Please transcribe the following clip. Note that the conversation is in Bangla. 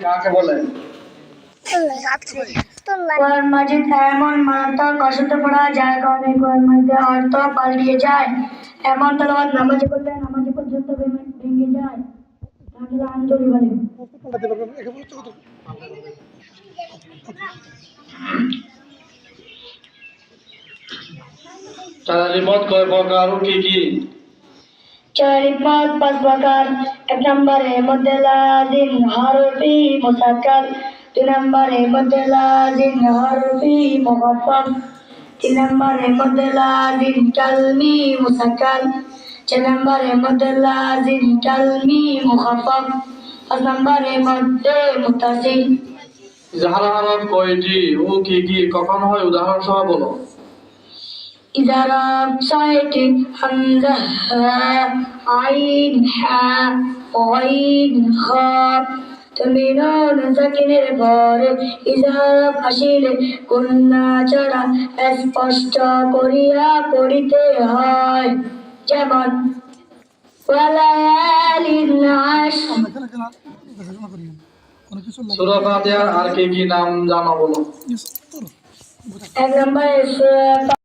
কাকে বলে? কোরআন মাজিদ এমন মারাত্মক অশুদ্ধ পড়া যার কারণে কোরআন মাজিদের অর্থ পাল্টিয়ে যায়। এমন তেলাওয়াত নামাজে করলে নামাজে পর্যন্ত ভেঙে যায়। তাকে লাঞ্ছনা বলে। তালিমত কয় প্রকার ও কি কি? চারিপাত পাঁচ প্রকার। এক নম্বরে মধ্যে লাজিম হরফি মুসাক্কাল, দুই নম্বরে মধ্যে লাজিম হরফি মুখাফফাফ, তিন নম্বরে মধ্যে লাজিম কালমি মুসাক্কাল, চার নম্বরে মধ্যে লাজিম কালমি মুখাফফাফ, পাঁচ নম্বরে মধ্যে মুত্তাসিল। ইজহার হরফ কয়টি ও কি কি কখন হয় উদাহরণ সহ বলো। ইজারা ছয়টি: হামজা, হা, আইন, হা, গইন, খ। তুমি নুন সাকিনের পরে ইজারা আসিলে গুন্না ছাড়া স্পষ্ট করিয়া পড়িতে হয়। যেমন ওয়ালায়ালিন আশর। সূরা ফাতিহার আর কি কি নাম জানো বলো। এক নম্বরে